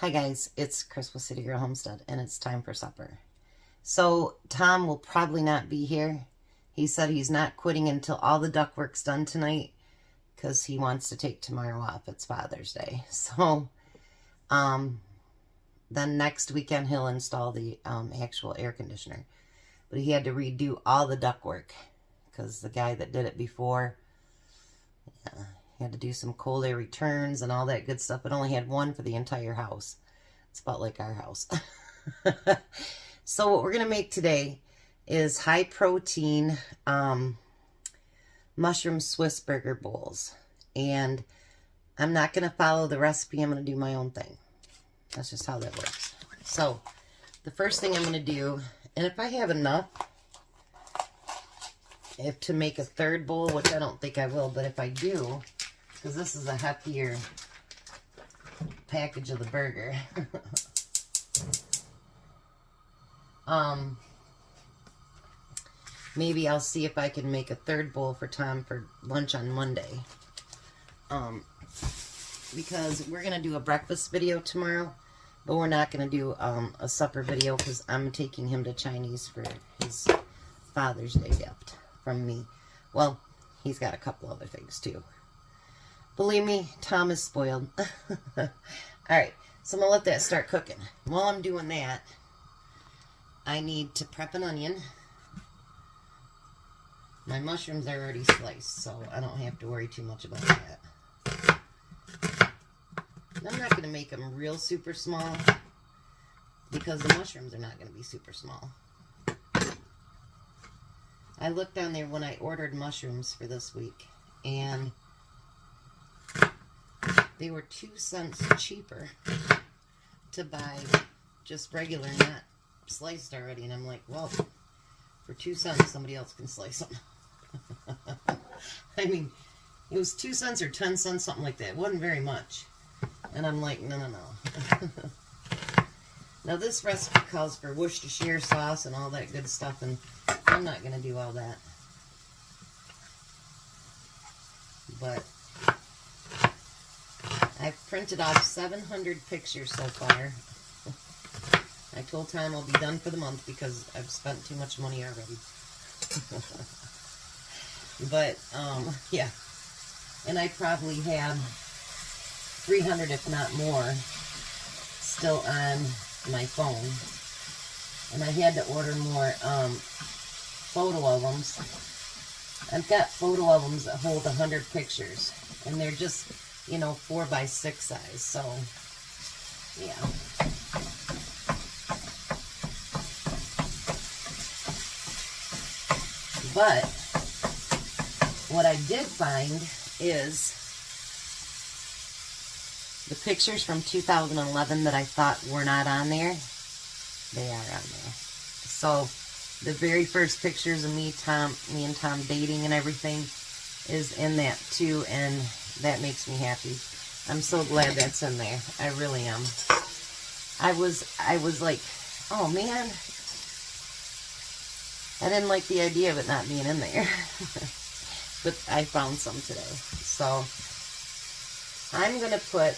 Hi guys, it's Chris with City Girl Homestead, and it's time for supper. So Tom will probably not be here. He said he's not quitting until all the ductwork's done tonight because he wants to take tomorrow off. It's Father's Day. So then next weekend he'll install the actual air conditioner. But he had to redo all the ductwork because the guy that did it before had to do some cold air returns and all that good stuff. It only had one for the entire house. It's about like our house. So what we're going to make today is high protein mushroom Swiss burger bowls. And I'm not going to follow the recipe. I'm going to do my own thing. That's just how that works. So the first thing I'm going to do, and if I have enough to make a third bowl, which I don't think I will, but if I do, because this is a heftier package of the burger. Maybe I'll see if I can make a third bowl for Tom for lunch on Monday. Because we're going to do a breakfast video tomorrow, but we're not going to do a supper video because I'm taking him to Chinese for his Father's Day gift from me. Well, he's got a couple other things too. Believe me, Tom is spoiled. Alright, so I'm going to let that start cooking. While I'm doing that, I need to prep an onion. My mushrooms are already sliced, so I don't have to worry too much about that. I'm not going to make them real super small because the mushrooms are not going to be super small. I looked down there when I ordered mushrooms for this week, and they were 2 cents cheaper to buy just regular, not sliced already. And I'm like, well, for 2 cents, somebody else can slice them. I mean, it was 2 cents or 10 cents, something like that. It wasn't very much. And I'm like, no. Now, this recipe calls for Worcestershire sauce and all that good stuff, and I'm not going to do all that. But I've printed off 700 pictures so far. I told Tom I'll be done for the month because I've spent too much money already. But, yeah. And I probably have 300, if not more, still on my phone. And I had to order more photo albums. I've got photo albums that hold 100 pictures. And they're just, 4x6 size. So, yeah. But what I did find is the pictures from 2011 that I thought were not on there. They are on there. So the very first pictures of me and Tom dating and everything is in that too, and that makes me happy. I'm so glad that's in there. I really am. I was like, oh man, I didn't like the idea of it not being in there. But I found some today. So I'm going to put,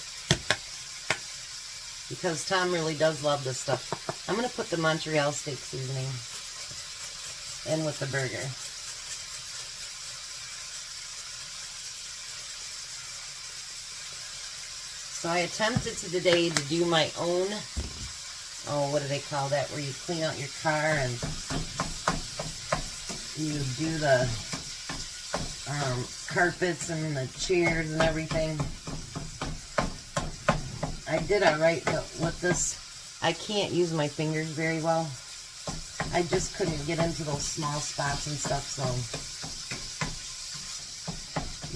because Tom really does love this stuff, I'm going to put the Montreal steak seasoning in with the burger. So I attempted today to do my own, what do they call that, where you clean out your car and you do the carpets and the chairs and everything. I did alright, but with this, I can't use my fingers very well. I just couldn't get into those small spots and stuff, so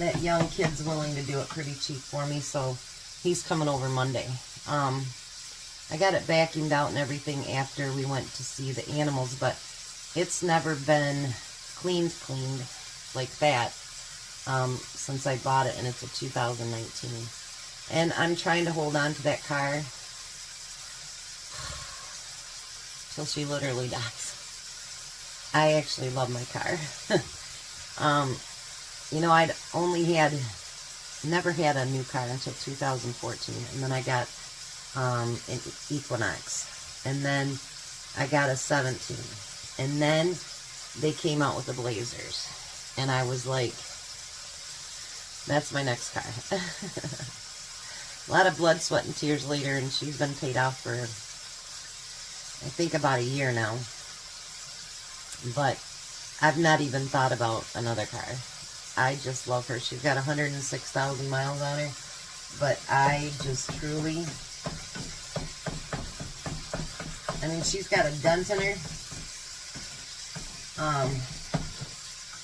that young kid's willing to do it pretty cheap for me, so he's coming over Monday. I got it vacuumed out and everything after we went to see the animals, but it's never been cleaned like that since I bought it, and it's a 2019. And I'm trying to hold on to that car till she literally dies. I actually love my car. I'd only never had a new car until 2014, and then I got in Equinox. And then I got a 17. And then they came out with the Blazers. And I was like, that's my next car. A lot of blood, sweat, and tears later, and she's been paid off for, I think, about a year now. But I've not even thought about another car. I just love her. She's got 106,000 miles on her. But I just truly... I mean, she's got a dent in her.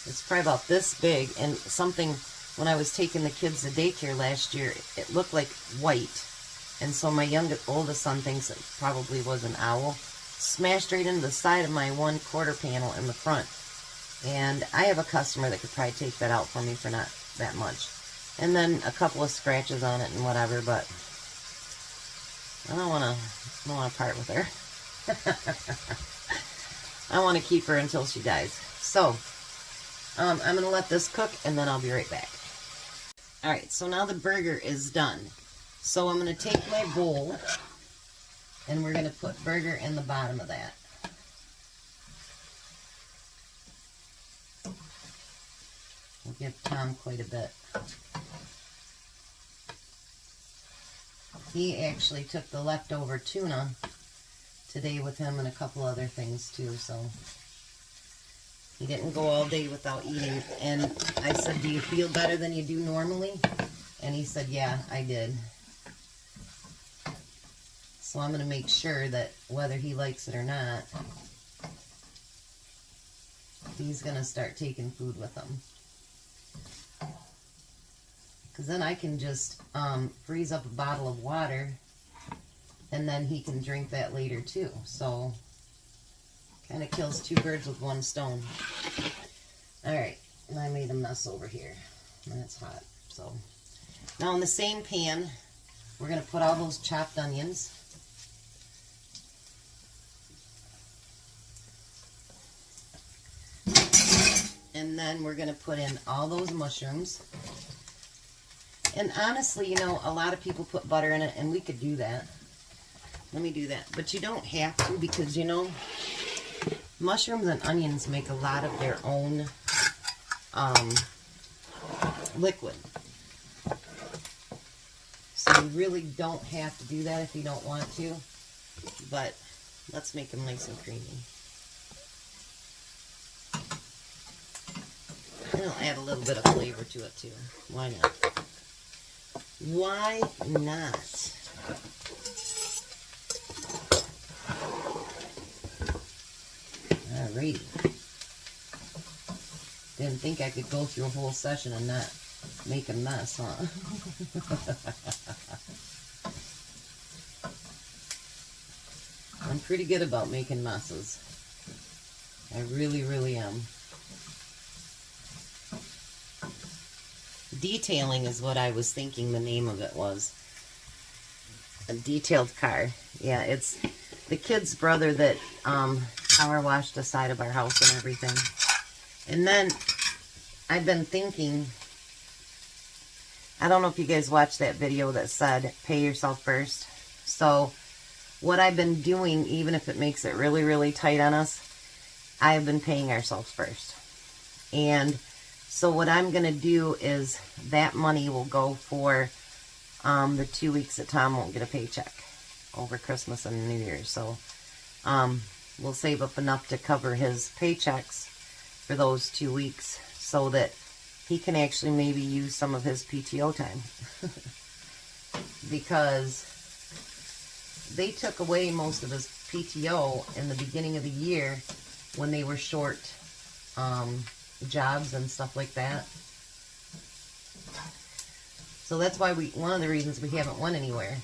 It's probably about this big. And something, when I was taking the kids to daycare last year, it looked like white. And so my oldest son thinks it probably was an owl. Smashed right into the side of my 1/4 panel in the front. And I have a customer that could probably take that out for me for not that much. And then a couple of scratches on it and whatever, but I don't want to part with her. I want to keep her until she dies. So, I'm going to let this cook and then I'll be right back. Alright, so now the burger is done. So I'm going to take my bowl and we're going to put burger in the bottom of that. We'll give Tom quite a bit. He actually took the leftover tuna today with him and a couple other things too, so he didn't go all day without eating. And I said, do you feel better than you do normally? And he said, yeah, I did. So I'm going to make sure that whether he likes it or not, he's going to start taking food with him. Because then I can just freeze up a bottle of water and then he can drink that later too. So, kind of kills two birds with one stone. Alright, and I made a mess over here. And it's hot. So, now in the same pan, we're going to put all those chopped onions. And then we're going to put in all those mushrooms. And honestly, you know, a lot of people put butter in it, and we could do that. Let me do that. But you don't have to because, you know, mushrooms and onions make a lot of their own liquid. So you really don't have to do that if you don't want to. But let's make them nice and creamy. And I'll add a little bit of flavor to it too. Why not? Why not? Alrighty. Didn't think I could go through a whole session and not make a mess, huh? I'm pretty good about making messes. I really, really am. Detailing is what I was thinking the name of it was. A detailed car. Yeah, it's the kid's brother that power washed the side of our house and everything. And then I've been thinking, I don't know if you guys watched that video that said pay yourself first. So what I've been doing, even if it makes it really, really tight on us, I've been paying ourselves first. And so what I'm going to do is that money will go for the 2 weeks that Tom won't get a paycheck over Christmas and New Year's. So we'll save up enough to cover his paychecks for those 2 weeks so that he can actually maybe use some of his PTO time. Because they took away most of his PTO in the beginning of the year when they were short jobs and stuff like that. So that's why one of the reasons we haven't went anywhere.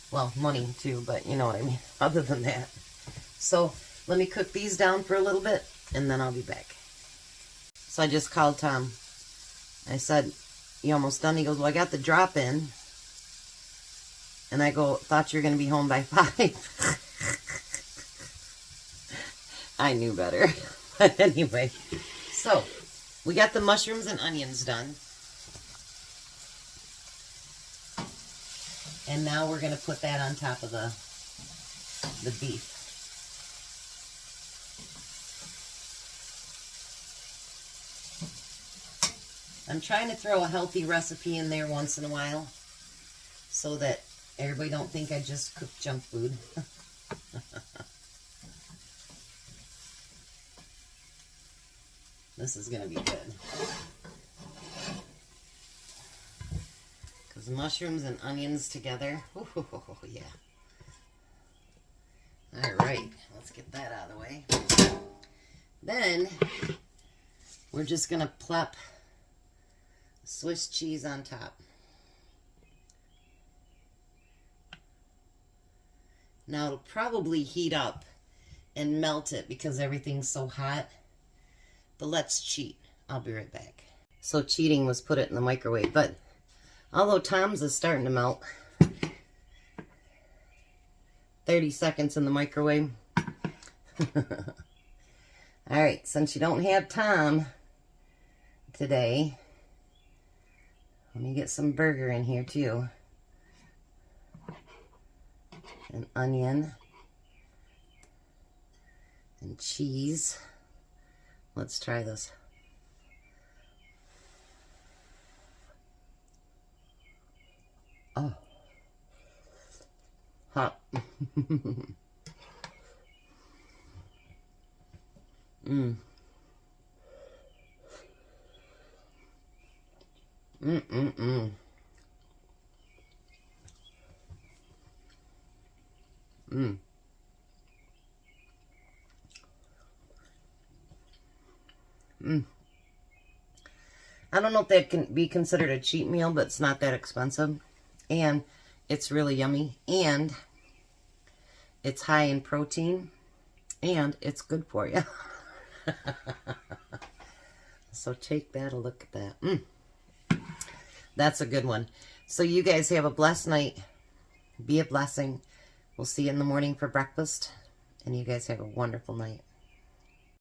Well, money too, but you know what I mean. Other than that. So let me cook these down for a little bit and then I'll be back. So I just called Tom. I said, you almost done? He goes, well, I got the drop in. And I go, thought you were going to be home by 5. I knew better. But anyway, so we got the mushrooms and onions done. And now we're going to put that on top of the beef. I'm trying to throw a healthy recipe in there once in a while so that everybody don't think I just cook junk food. This is going to be good. Because mushrooms and onions together, ooh, yeah. All right, let's get that out of the way. Then we're just going to plop Swiss cheese on top. Now it'll probably heat up and melt it because everything's so hot. But let's cheat. I'll be right back. So cheating was put it in the microwave, but although Tom's is starting to melt, 30 seconds in the microwave. All right, since you don't have Tom today, let me get some burger in here too. An onion and cheese. Let's try this. Oh. Hot. Mmm. Mmm. Mmm. Mmm. I don't know if that can be considered a cheat meal, but it's not that expensive. And it's really yummy. And it's high in protein. And it's good for you. So take that, a look at that. That's a good one. So you guys have a blessed night. Be a blessing. We'll see you in the morning for breakfast. And you guys have a wonderful night.